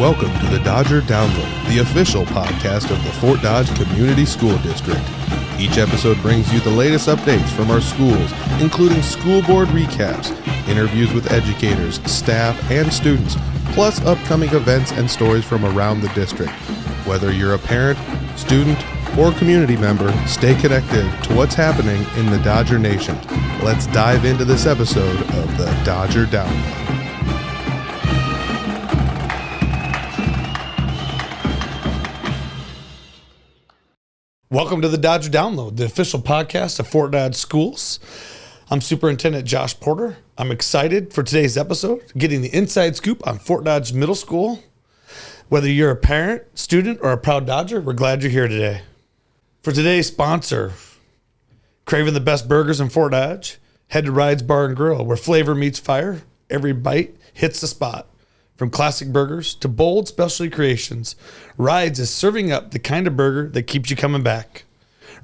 Welcome to the Dodger Download, the official podcast of the Fort Dodge Community School District. Each episode brings you the latest updates from our schools, including school board recaps, interviews with educators, staff, and students, plus upcoming events and stories from around the district. Whether you're a parent, student, or community member, stay connected to what's happening in the Dodger Nation. Let's dive into this episode of the Dodger Download. Welcome to the Dodger Download, the official podcast of Fort Dodge Schools. I'm Superintendent Josh Porter. I'm excited for today's episode, getting the inside scoop on Fort Dodge Middle School. Whether you're a parent, student, or a proud Dodger, we're glad you're here today. For today's sponsor, craving the best burgers in Fort Dodge? Head to Rides Bar and Grill, where flavor meets fire. Every bite hits the spot. From classic burgers to bold specialty creations, Rides is serving up the kind of burger that keeps you coming back.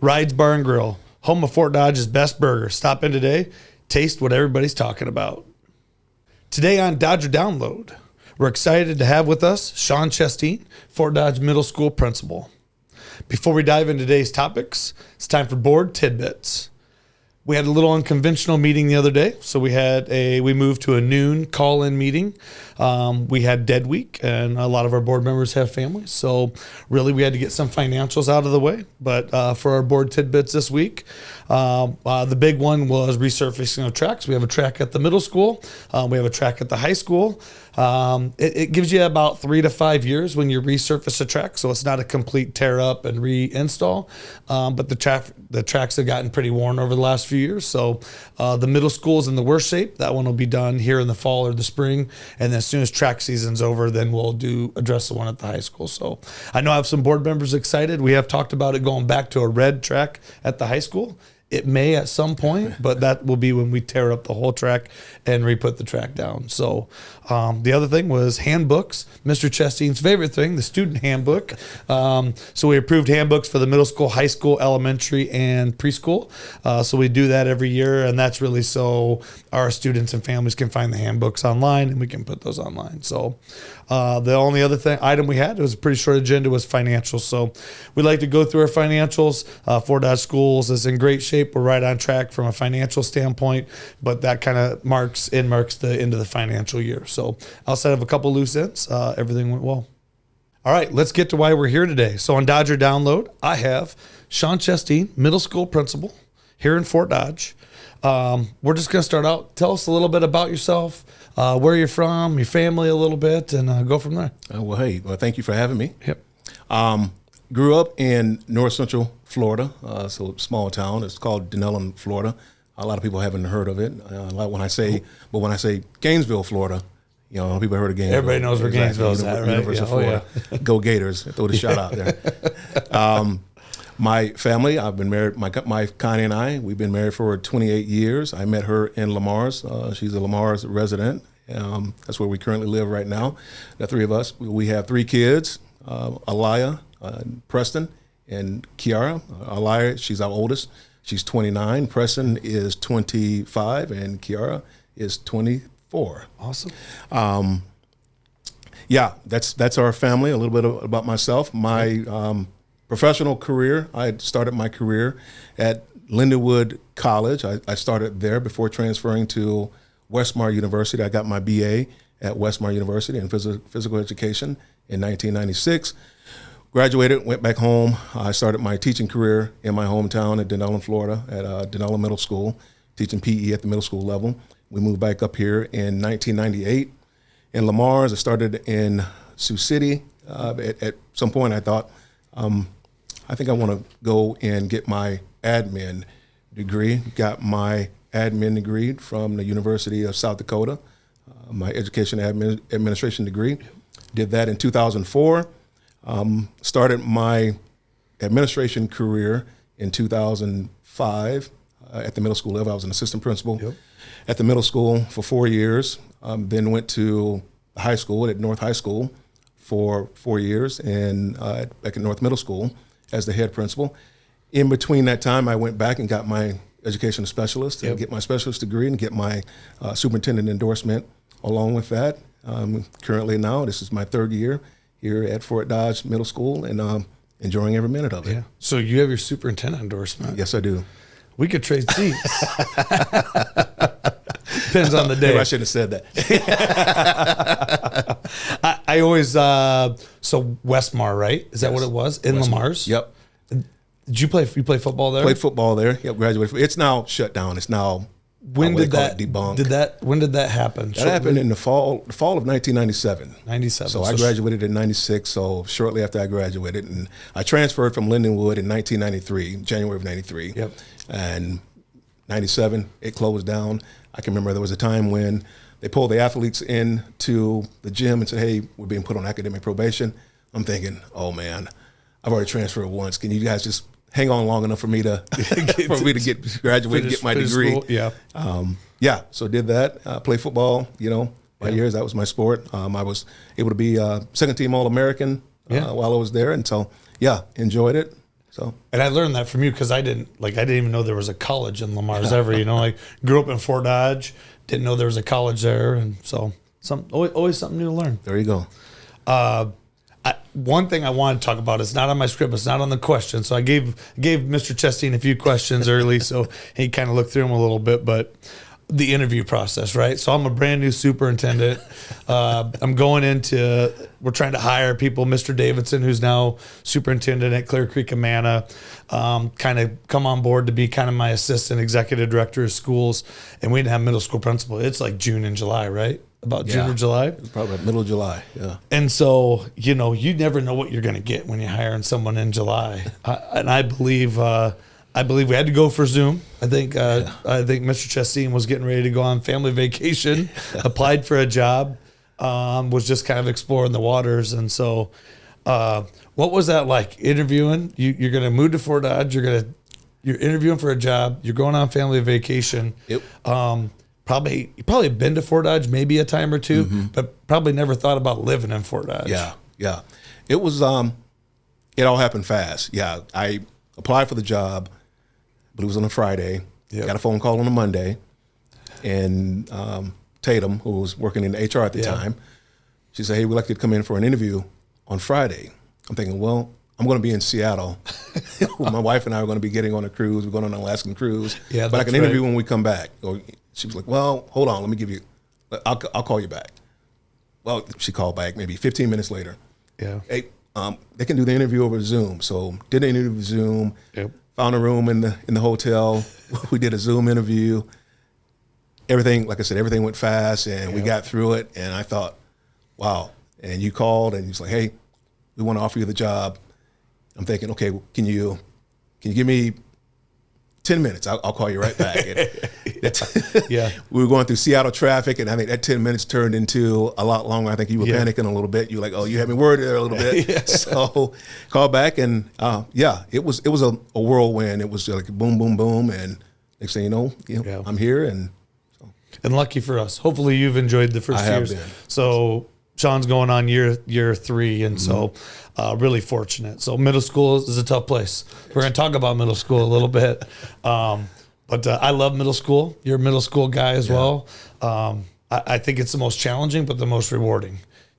Rides Bar and Grill, home of Fort Dodge's best burger. Stop in today, taste what everybody's talking about. Today on Dodger Download, we're excited to have with us Shawn Chesteen, Fort Dodge Middle School Principal. Before we dive into today's topics, it's time for Board Tidbits. We had a little unconventional meeting the other day, so we moved to a noon call-in meeting. We had dead week, and a lot of our board members have families, so really we had to get some financials out of the way. But for our board tidbits this week, the big one was resurfacing of tracks. We have a track at the middle school. We have a track at the high school. It gives you about 3 to 5 years when you resurface a track, so it's not a complete tear up and reinstall. But the tracks have gotten pretty worn over the last few years. So the middle school is in the worst shape. That one will be done here in the fall or the spring. And then as soon as track season's over, then we'll address the one at the high school. So I know I have some board members excited. We have talked about it going back to a red track at the high school. It may at some point, but that will be when we tear up the whole track and re-put the track down. So the other thing was handbooks, Mr. Chesteen's favorite thing, the student handbook. So we approved handbooks for the middle school, high school, elementary, and preschool. So we do that every year, and that's really so our students and families can find the handbooks online, and we can put those online. So the only other item we had, it was a pretty short agenda, was financials. So we'd like to go through our financials. Fort Dodge Schools is in great shape. We're right on track from a financial standpoint, but that kind of marks the end of the financial year. So outside of a couple loose ends, everything went well. All right, let's get to why we're here today. So on Dodger Download, I have Shawn Chesteen, middle school principal here in Fort Dodge. We're just going to start out. Tell us a little bit about yourself, where you're from, your family a little bit, and go from there. Well, thank you for having me. Yep. Grew up in North Central Florida, so a small town. It's called Denellen, Florida. A lot of people haven't heard of it. When I say Gainesville, Florida, people heard of Gainesville. Everybody knows where Gainesville is at, right? University of Florida. Yeah. Go Gators. Throw the shout out there. My family, I've been married, my Connie and I, we've been married for 28 years. I met her in Lamar's. She's a Lamar's resident. That's where we currently live right now. The three of us, we have 3 kids, Aliyah, Preston, and Kiara. Aliyah, she's our oldest. She's 29. Preston is 25, and Kiara is 24. Awesome. That's our family. A little bit about myself. My professional career, I started my career at Lindenwood College. I started there before transferring to Westmar University. I got my BA at Westmar University in physical education in 1996. Graduated, went back home. I started my teaching career in my hometown at Denellen, Florida, at Denellen Middle School, teaching PE at the middle school level. We moved back up here in 1998. In Lamar's, I started in Sioux City. At some point, I thought, I think I want to go and get my admin degree. Got my admin degree from the University of South Dakota, my education administration degree. Did that in 2004. Started my administration career in 2005 at the middle school level. I was an assistant principal at the middle school for 4 years. Then went to high school at North High School for 4 years, and back at North Middle School as the head principal. In between that time, I went back and got my education specialist and get my specialist degree and get my superintendent endorsement along with that. Currently now, this is my third year here at Fort Dodge Middle School, and enjoying every minute of it. Yeah. So you have your superintendent endorsement. Yes, I do. We could trade seats. Depends on the day. Maybe I shouldn't have said that. I always, so Westmar, right? Is that what it was? In Lamar's? Yep. Did you play football there? Played football there. Yep, graduated. It's now shut down. It's now, when did that debunked. When did that happen? That happened in the fall of 1997. 97. So I graduated in 96, so shortly after I graduated. And I transferred from Lindenwood in 1993, January of 93. Yep. And 97, it closed down. I can remember there was a time when they pulled the athletes into the gym and said, hey, we're being put on academic probation. I'm thinking, oh man, I've already transferred once. Can you guys just hang on long enough for me to get graduate and get my degree? School. Yeah. So did that. Play football, by years. That was my sport. I was able to be second team All-American while I was there. And so, enjoyed it. So, and I learned that from you because I didn't even know there was a college in Lamar's ever. Grew up in Fort Dodge, didn't know there was a college there, and so always something new to learn. There you go. One thing I want to talk about, it's not on my script, it's not on the question. So I gave Mr. Chesteen a few questions early, so he kind of looked through them a little bit, but the interview process, right? So I'm a brand new superintendent. I'm going we're trying to hire people. Mr. Davidson, who's now superintendent at Clear Creek Amana, kind of come on board to be kind of my assistant executive director of schools. And we didn't have middle school principal. It's like June and July, right? About June or July? Probably middle of July, yeah. And so, you never know what you're going to get when you're hiring someone in July. And I believe we had to go for Zoom. I think Mr. Chesteen was getting ready to go on family vacation, applied for a job, was just kind of exploring the waters. And so what was that like, interviewing? You're going to move to Fort Dodge. You're interviewing for a job. You're going on family vacation. Yep. Probably been to Fort Dodge maybe a time or two, but probably never thought about living in Fort Dodge. Yeah. It was, it all happened fast. Yeah, I applied for the job, but it was on a Friday. Yep. Got a phone call on a Monday, and Tatum, who was working in HR at the time, she said, hey, we'd like you to come in for an interview on Friday. I'm thinking, well, I'm going to be in Seattle. My wife and I are going to be getting on a cruise. We're going on an Alaskan cruise. Yeah, but I can interview when we come back. Or she was like, well, hold on. Let me give you, I'll call you back. Well, she called back maybe 15 minutes later. Yeah. Hey, they can do the interview over Zoom. So did the interview over Zoom. Yep. Found a room in the hotel. We did a Zoom interview. Everything, like I said, everything went fast, and we got through it. And I thought, wow. And you called, and he's like, hey, we want to offer you the job. I'm thinking, okay, can you give me 10 minutes? I'll call you right back. We were going through Seattle traffic, and I think that 10 minutes turned into a lot longer. I think you were panicking a little bit. You were like, oh, you had me worried there a little bit. So called back, and it was a whirlwind. It was like boom, boom, boom, and next thing you know, I'm here. And lucky for us, hopefully you've enjoyed the first years. So Shawn's going on year 3, and so really fortunate. So middle school is a tough place. We're going to talk about middle school a little bit, but I love middle school. You're a middle school guy as well. I think it's the most challenging, but the most rewarding.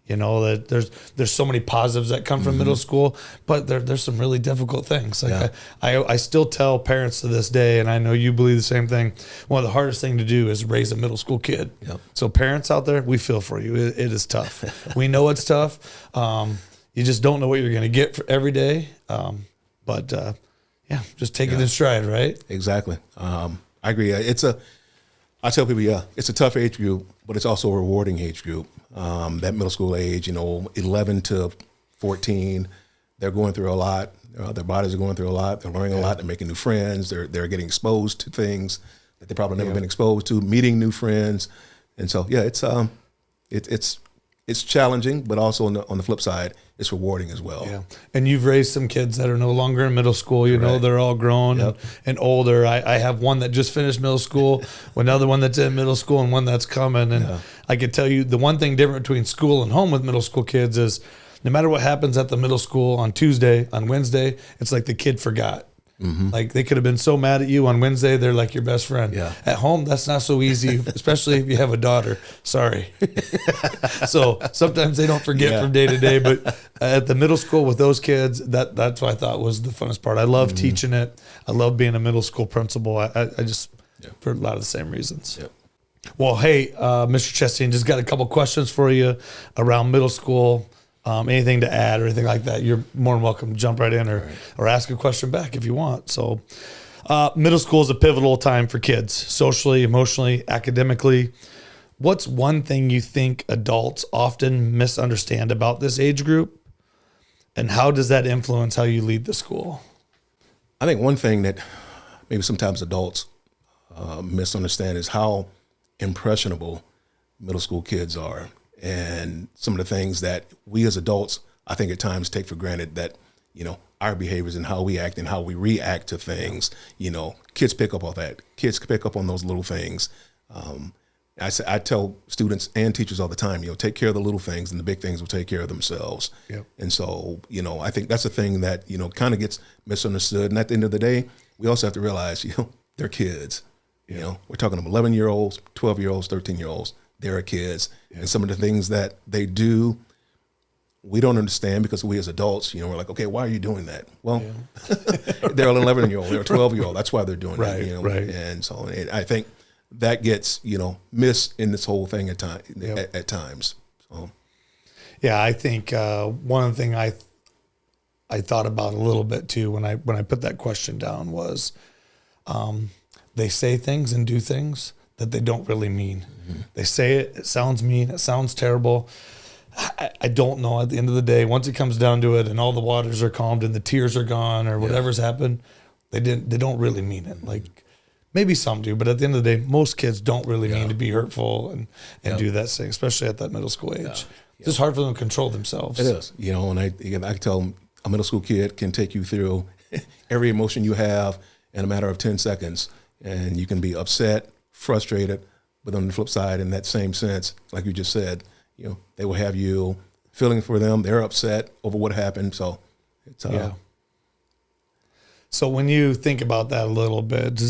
That there's so many positives that come from middle school, but there's some really difficult things. Like I still tell parents to this day, and I know you believe the same thing. One of the hardest thing to do is raise a middle school kid. Yep. So parents out there, we feel for you. It is tough. We know it's tough. You just don't know what you're going to get for every day. But just take it in stride, right? Exactly. I agree. I tell people, it's a tough age group, but it's also a rewarding age group. That middle school age, 11 to 14, they're going through a lot. Their bodies are going through a lot. They're learning a lot. They're making new friends. They're getting exposed to things that they probably never been exposed to, meeting new friends. And so, it's challenging, but also on the flip side, it's rewarding as well. Yeah. And you've raised some kids that are no longer in middle school. They're all grown and older. I have one that just finished middle school, another one that's in middle school, and one that's coming. And I could tell you the one thing different between school and home with middle school kids is no matter what happens at the middle school on Tuesday, on Wednesday, it's like the kid forgot. Like they could have been so mad at you on Wednesday, they're like your best friend. Yeah. At home, that's not so easy, especially if you have a daughter. Sorry. So sometimes they don't forget from day to day, but at the middle school with those kids, that's what I thought was the funnest part. I love teaching it. I love being a middle school principal. I just, for a lot of the same reasons. Yep. Well, hey, Mr. Chesteen, just got a couple questions for you around middle school. Anything to add or anything like that, you're more than welcome to jump right in or ask a question back if you want. So middle school is a pivotal time for kids, socially, emotionally, academically. What's one thing you think adults often misunderstand about this age group, and how does that influence how you lead the school? I think one thing that maybe sometimes adults misunderstand is how impressionable middle school kids are. And some of the things that we as adults, I think at times take for granted, that, our behaviors and how we act and how we react to things, kids pick up on that. Kids pick up on those little things. I tell students and teachers all the time, take care of the little things and the big things will take care of themselves. Yep. And so, I think that's a thing that, kind of gets misunderstood. And at the end of the day, we also have to realize, they're kids. We're talking about 11-year-olds, 12-year-olds, 13-year-olds. They're kids. And some of the things that they do, we don't understand because we as adults, we're like, okay, why are you doing that? Well, they're an 11-year-old, they're a 12-year-old. That's why they're doing it. Right. And so I think that gets, missed in this whole thing at times. So. Yeah, I think one of the things I thought about a little bit too when I put that question down was they say things and do things that they don't really mean. They say it sounds mean, it sounds terrible. I don't know, at the end of the day, once it comes down to it and all the waters are calmed and the tears are gone or whatever's happened, they don't really mean it. Like maybe some do, but at the end of the day, most kids don't really mean to be hurtful and do that thing, especially at that middle school age. It's just hard for them to control themselves. It is, and I tell them a middle school kid can take you through every emotion you have in a matter of 10 seconds. And you can be upset, frustrated, but on the flip side, in that same sense, like you just said, they will have you feeling for them. They're upset over what happened. So it's So when you think about that a little bit,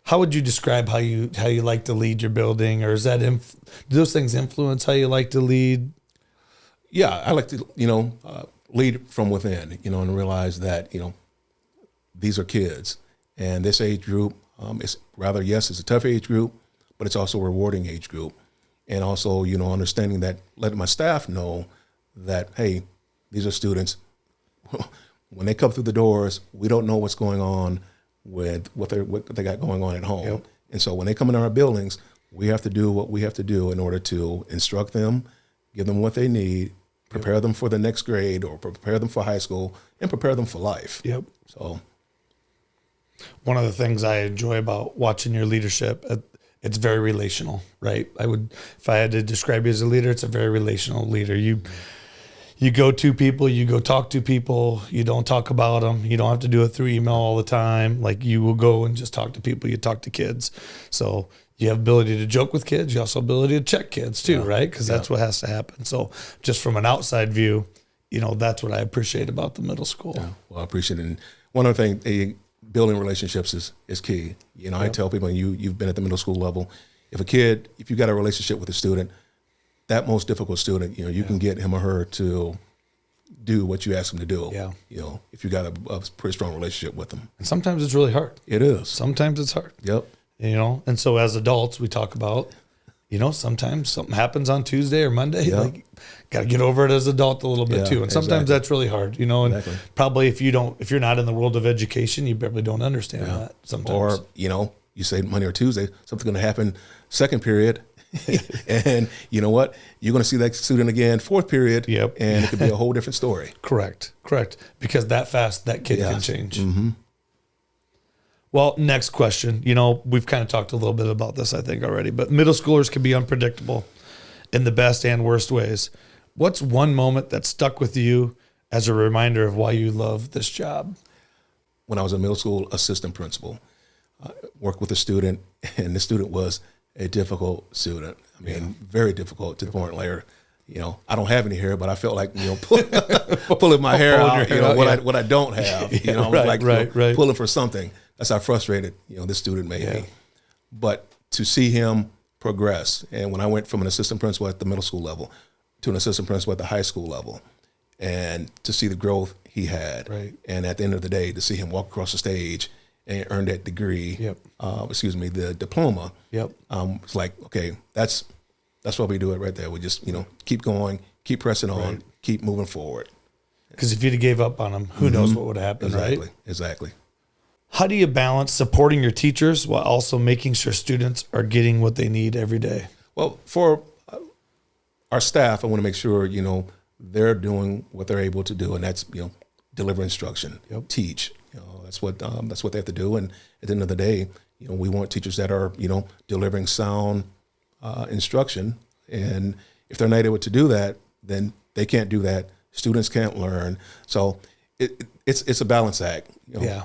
how would you describe how you like to lead your building, or is that do those things influence how you like to lead? Yeah, I like to lead from within, and realize that these are kids, and this age group it's a tough age group, but it's also a rewarding age group. And also, understanding that, letting my staff know that, hey, these are students. When they come through the doors, we don't know what's going on with what they got going on at home. Yep. And so when they come into our buildings, we have to do what we have to do in order to instruct them, give them what they need, prepare them for the next grade or prepare them for high school, and prepare them for life. Yep. So one of the things I enjoy about watching your leadership, it's very relational, right? If I had to describe you as a leader, it's a very relational leader. You go to people, you go talk to people, you don't talk about them. You don't have to do it through email all the time. Like you will go and just talk to people, you talk to kids. So you have ability to joke with kids. You also have ability to check kids too, right? Because that's what has to happen. So just from an outside view, that's what I appreciate about the middle school. Yeah, well, I appreciate it. And one other thing, building relationships is key. I tell people, you've been at the middle school level, if you got a relationship with a student, that most difficult student, you can get him or her to do what you ask them to do. Yeah. If you got a pretty strong relationship with them. And sometimes it's really hard. It is. Sometimes it's hard. Yep. And so as adults, we talk about, sometimes something happens on Tuesday or Monday. Yep. Like, got to get over it as an adult a little bit too. And sometimes that's really hard, and probably if you're not in the world of education, you probably don't understand that sometimes. Or, you say Monday or Tuesday, something's going to happen second period. And you know what? You're going to see that student again, fourth period. Yep. And it could be a whole different story. Correct. Because that fast, that kid can change. Mm-hmm. Well, next question. We've kind of talked a little bit about this, I think, already, but middle schoolers can be unpredictable in the best and worst ways. What's one moment that stuck with you as a reminder of why you love this job? When I was a middle school assistant principal, I worked with a student, and the student was a difficult student. I mean, very difficult to the point where I don't have any hair, but I felt like, pulling my hair out, what I don't have, pulling for something. That's how frustrated, this student made me. But to see him progress, and when I went from an assistant principal at the middle school level to an assistant principal at the high school level, and to see the growth he had, and at the end of the day, to see him walk across the stage and earn that degree, the diploma, it's like, okay, that's why we do it right there. We just, keep going, keep pressing on, keep moving forward. Because if you'd have gave up on him, who knows what would have happened, right? Exactly. How do you balance supporting your teachers while also making sure students are getting what they need every day? Well, for our staff, I want to make sure, they're doing what they're able to do, and that's, deliver instruction, teach. That's what they have to do. And at the end of the day, we want teachers that are, delivering sound instruction. And if they're not able to do that, then they can't do that. Students can't learn. So it's a balance act.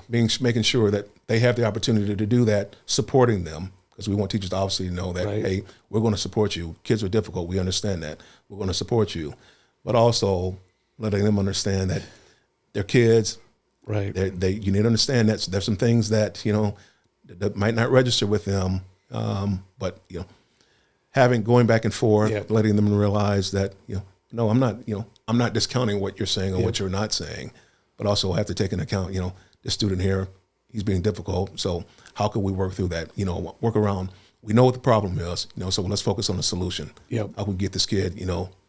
Making sure that they have the opportunity to do that, supporting them, because we want teachers to obviously know that, hey, we're going to support you. Kids are difficult. We understand that. We're going to support you. But also letting them understand that they're kids. You need to understand that there's some things that, that might not register with them. But, going back and forth, letting them realize that, no, I'm not discounting what you're saying or what you're not saying, but also have to take into account, the student here, he's being difficult. So how can we work through that? Work around. We know what the problem is, so let's focus on the solution. How can we get this kid,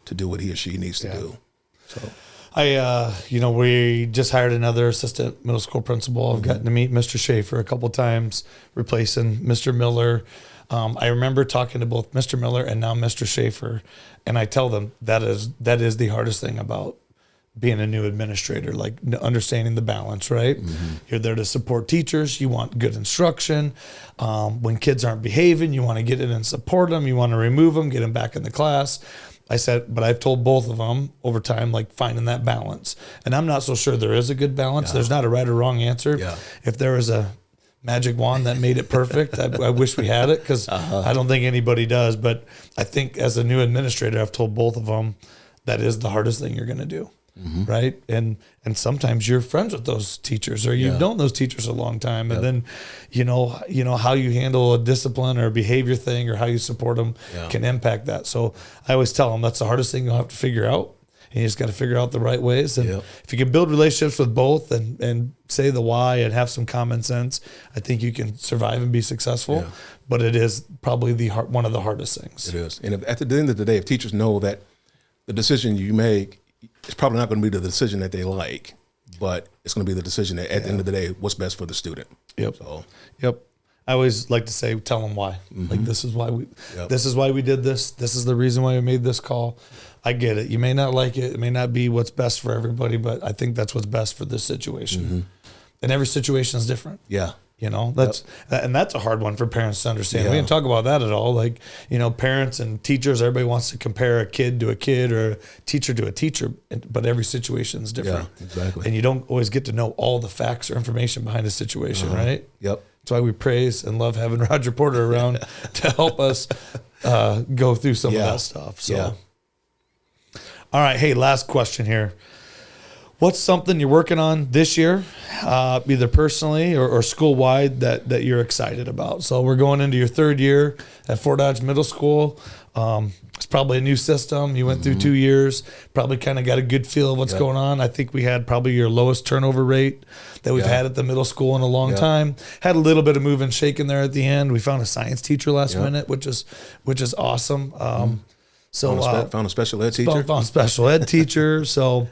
to do what he or she needs to do? So we just hired another assistant middle school principal. I've gotten to meet Mr. Schaefer a couple of times, replacing Mr. Miller. I remember talking to both Mr. Miller and now Mr. Schaefer, and I tell them that is the hardest thing about being a new administrator, like understanding the balance, right? You're there to support teachers. You want good instruction. When kids aren't behaving, you want to get in and support them. You want to remove them, get them back in the class. I said, but I've told both of them over time, like finding that balance. And I'm not so sure there is a good balance. There's not a right or wrong answer. If there was a magic wand that made it perfect, I wish we had it, because I don't think anybody does. But I think as a new administrator, I've told both of them that is the hardest thing you're going to do. Right. And sometimes you're friends with those teachers, or you've known those teachers a long time. And then, how you handle a discipline or a behavior thing or how you support them can impact that. So I always tell them that's the hardest thing you'll have to figure out. And you just got to figure out the right ways. And if you can build relationships with both and say the why and have some common sense, I think you can survive and be successful. But it is probably one of the hardest things. It is. And at the end of the day, if teachers know that the decision you make, it's probably not going to be the decision that they like, but it's going to be the decision that at the end of the day, what's best for the student. I always like to say, tell them why. Like, this is why we did this. This is the reason why we made this call. I get it. You may not like it. It may not be what's best for everybody, but I think that's what's best for this situation. And every situation is different. That's a hard one for parents to understand. We didn't talk about that at all. Like, parents and teachers, everybody wants to compare a kid to a kid or a teacher to a teacher, but every situation is different. Exactly. And you don't always get to know all the facts or information behind a situation, right? That's why we praise and love having Roger Porter around to help us go through some of that stuff. So, all right. Hey, last question here. What's something you're working on this year, either personally or school-wide, that you're excited about? So we're going into your third year at Fort Dodge Middle School. It's probably a new system. You went through 2 years, probably kind of got a good feel of what's going on. I think we had probably your lowest turnover rate that we've had at the middle school in a long time. Had a little bit of move and shake in there at the end. We found a science teacher last minute, which is awesome. So found a special ed teacher. Found a special ed teacher. So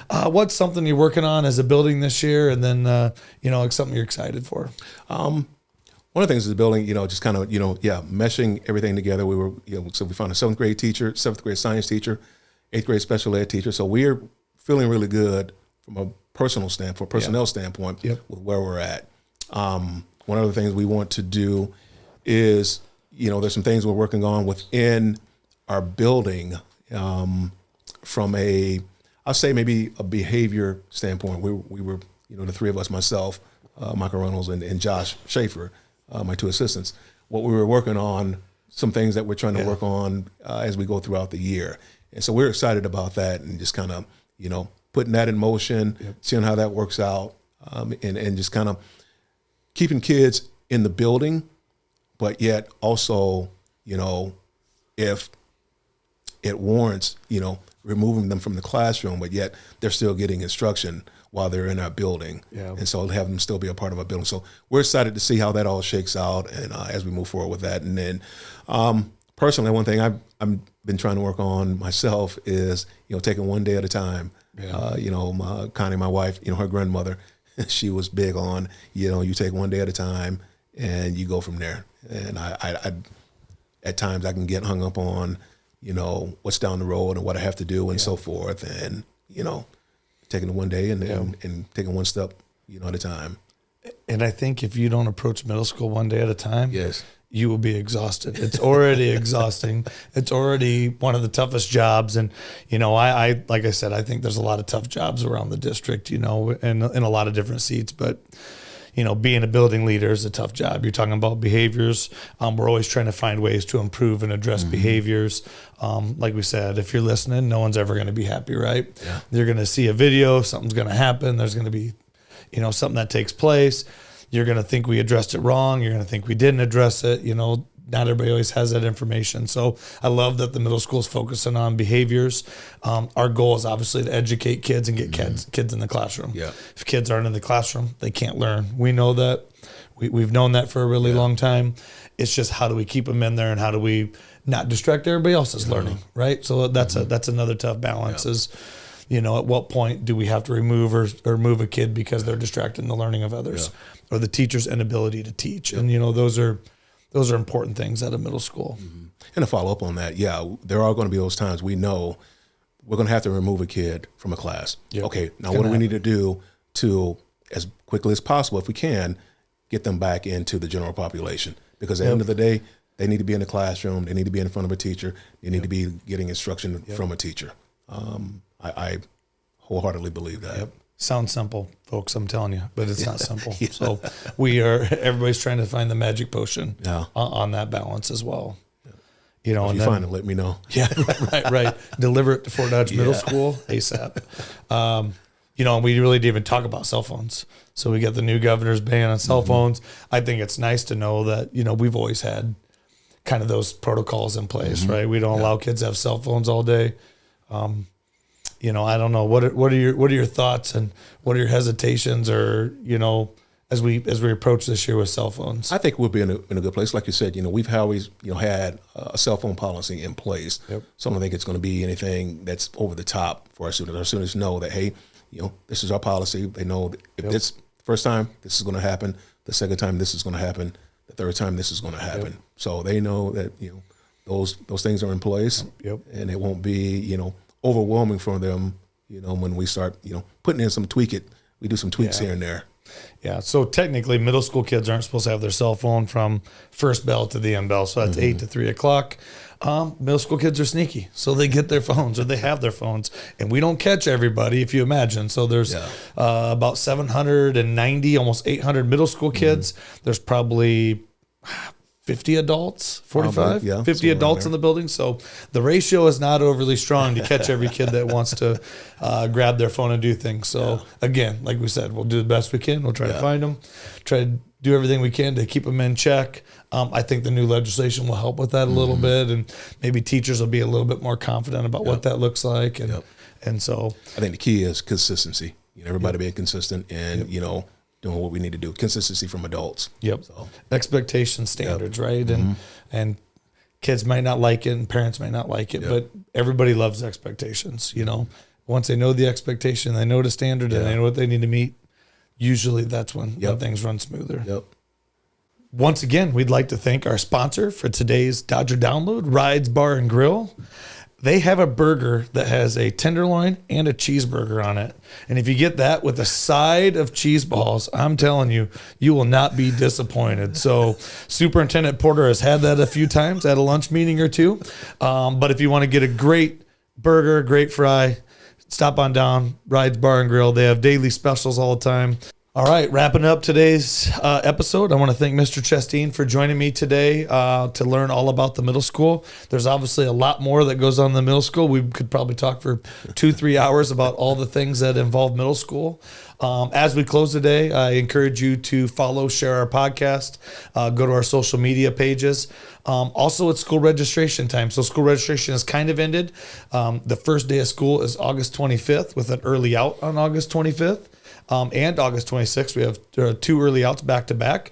what's something you're working on as a building this year, and then like something you're excited for? One of the things is the building, just kind of, meshing everything together. We were, so we found a seventh grade teacher, seventh grade science teacher, eighth grade special ed teacher. So we're feeling really good from a personnel standpoint with where we're at. One of the things we want to do is, there's some things we're working on within our building from I'll say maybe a behavior standpoint. We were, the three of us, myself, Michael Reynolds and Josh Schaefer, my two assistants. What we were working on, some things that we're trying to work on as we go throughout the year. And so we're excited about that, and just kind of, putting that in motion, seeing how that works out, and just kind of keeping kids in the building, but yet also, if it warrants, removing them from the classroom, but yet they're still getting instruction while they're in our building. Yeah. And so have them still be a part of our building. So we're excited to see how that all shakes out, and as we move forward with that. And then personally, one thing I've been trying to work on myself is, taking one day at a time. Yeah. Connie, my wife, her grandmother, she was big on, you take one day at a time and you go from there. And I at times I can get hung up on, what's down the road and what I have to do and so forth. And, taking it one day and taking one step, at a time. And I think if you don't approach middle school one day at a time, yes, you will be exhausted. It's already exhausting. It's already one of the toughest jobs. And, I like I said, I think there's a lot of tough jobs around the district, and in a lot of different seats. But, being a building leader is a tough job. You're talking about behaviors. We're always trying to find ways to improve and address behaviors. Like we said, if you're listening, no one's ever going to be happy, right? Yeah. You're going to see a video, something's going to happen. There's going to be, something that takes place. You're going to think we addressed it wrong. You're going to think we didn't address it. Not everybody always has that information. So I love that the middle school is focusing on behaviors. Our goal is obviously to educate kids and get kids in the classroom. Yeah. If kids aren't in the classroom, they can't learn. We know that. We've known that for a really long time. It's just how do we keep them in there, and how do we not distract everybody else's learning, right? So that's another tough balance is, at what point do we have to remove or move a kid because they're distracting the learning of others or the teacher's inability to teach. And, those are important things at a middle school. Mm-hmm. And to follow up on that, there are going to be those times we know we're going to have to remove a kid from a class. Yep. Okay, now what do we need to do to, as quickly as possible, if we can, get them back into the general population? Because at the end of the day, they need to be in the classroom. They need to be in front of a teacher. They need to be getting instruction from a teacher. I wholeheartedly believe that. Yep. Sounds simple, folks, I'm telling you, but it's not simple. So everybody's trying to find the magic potion on that balance as well. Yeah. If you find it, let me know. Yeah, right. Deliver it to Fort Dodge Middle School ASAP. And we really didn't even talk about cell phones. So we got the new governor's ban on cell phones. I think it's nice to know that, we've always had kind of those protocols in place, right? We don't allow kids to have cell phones all day. I don't know. What are your thoughts, and what are your hesitations, or as we approach this year with cell phones? I think we'll be in a good place. Like you said, we've always had a cell phone policy in place. Yep. So I don't think it's going to be anything that's over the top for our students. Our students know that, hey, this is our policy. They know that if this first time this is going to happen, the second time this is going to happen, the third time this is going to happen. Yep. So they know that those things are in place. Yep. And it won't be overwhelming for them, when we start, putting in some we do some tweaks here and there. Yeah. So technically middle school kids aren't supposed to have their cell phone from first bell to the end bell. So that's 8 to 3 o'clock. Middle school kids are sneaky. So they get their phones, or they have their phones, and we don't catch everybody, if you imagine. So there's about 790, almost 800 middle school kids. There's probably 50 adults, 45, 50 adults in the building. So the ratio is not overly strong to catch every kid that wants to grab their phone and do things. So again, like we said, we'll do the best we can. We'll try to find them, try to do everything we can to keep them in check. I think the new legislation will help with that a little bit, and maybe teachers will be a little bit more confident about what that looks like. And so I think the key is consistency. Everybody being consistent and, doing what we need to do. Consistency from adults. Yep. So. Expectation standards, right? And kids might not like it, and parents might not like it, but everybody loves expectations, Once they know the expectation, they know the standard, and they know what they need to meet, usually that's when things run smoother. Yep. Once again, we'd like to thank our sponsor for today's Dodger Download, Rides Bar and Grill. They have a burger that has a tenderloin and a cheeseburger on it. And if you get that with a side of cheese balls, I'm telling you, you will not be disappointed. So Superintendent Porter has had that a few times at a lunch meeting or two. But if you want to get a great burger, great fry, stop on down, Rides Bar and Grill. They have daily specials all the time. All right, wrapping up today's episode, I want to thank Mr. Chesteen for joining me today to learn all about the middle school. There's obviously a lot more that goes on in the middle school. We could probably talk for 2-3 hours about all the things that involve middle school. As we close today, I encourage you to follow, share our podcast, go to our social media pages. Also, it's school registration time. So school registration has kind of ended. The first day of school is August 25th with an early out on August 25th. And August 26th. We have 2 early outs back to back.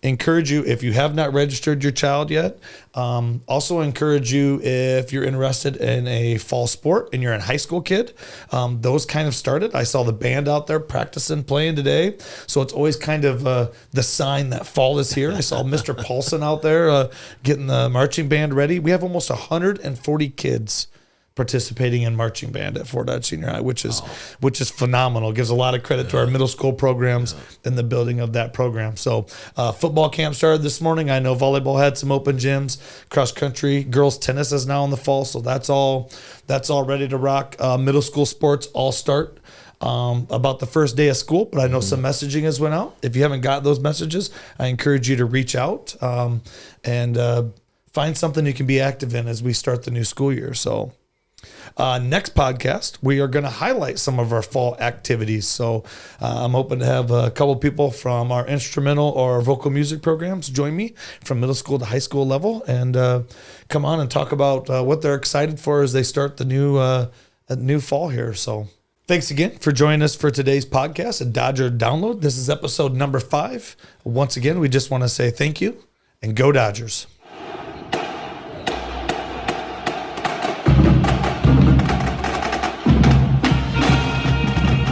Encourage you, if you have not registered your child yet, also encourage you if you're interested in a fall sport and you're a high school kid, those kind of started. I saw the band out there practicing, playing today. So it's always kind of the sign that fall is here. I saw Mr. Paulson out there getting the marching band ready. We have almost 140 kids participating in marching band at Fort Dodge Senior High, which is phenomenal. Gives a lot of credit to our middle school programs and the building of that program. So football camp started this morning. I know volleyball had some open gyms. Cross country, girls tennis is now in the fall, so that's all ready to rock. Middle school sports all start about the first day of school, but I know some messaging has went out. If you haven't got those messages, I encourage you to reach out and find something you can be active in as we start the new school year. So next podcast, we are going to highlight some of our fall activities. So I'm hoping to have a couple people from our instrumental or vocal music programs join me from middle school to high school level and come on and talk about what they're excited for as they start the new fall here. So thanks again for joining us for today's podcast at Dodger Download. This is episode number 5. Once again, we just want to say thank you and go Dodgers.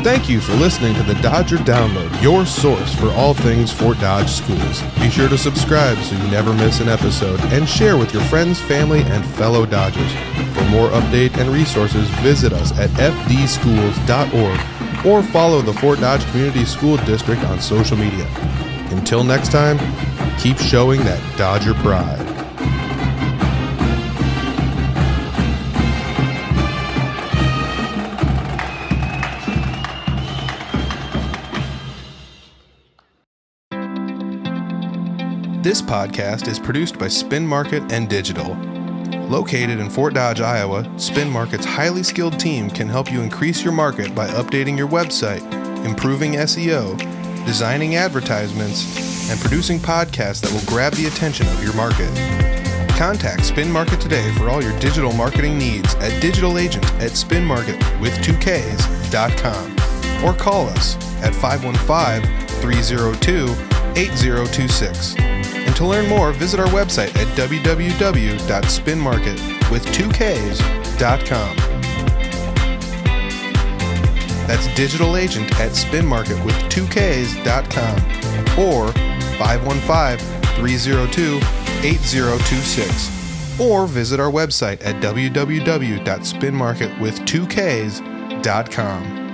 Thank you for listening to the Dodger Download, your source for all things Fort Dodge schools. Be sure to subscribe so you never miss an episode and share with your friends, family, and fellow Dodgers. For more update and resources, visit us at fdschools.org or follow the Fort Dodge Community School District on social media. Until next time, keep showing that Dodger pride. This podcast is produced by Spin Market and Digital. Located in Fort Dodge, Iowa, Spin Market's highly skilled team can help you increase your market by updating your website, improving SEO, designing advertisements, and producing podcasts that will grab the attention of your market. Contact Spin Market today for all your digital marketing needs at digitalagent@spinmarket.com or call us at 515-302-8026. And to learn more, visit our website at www.spinmarket.com. That's digitalagent@spinmarket.com or 515-302-8026. Or visit our website at www.spinmarket.com.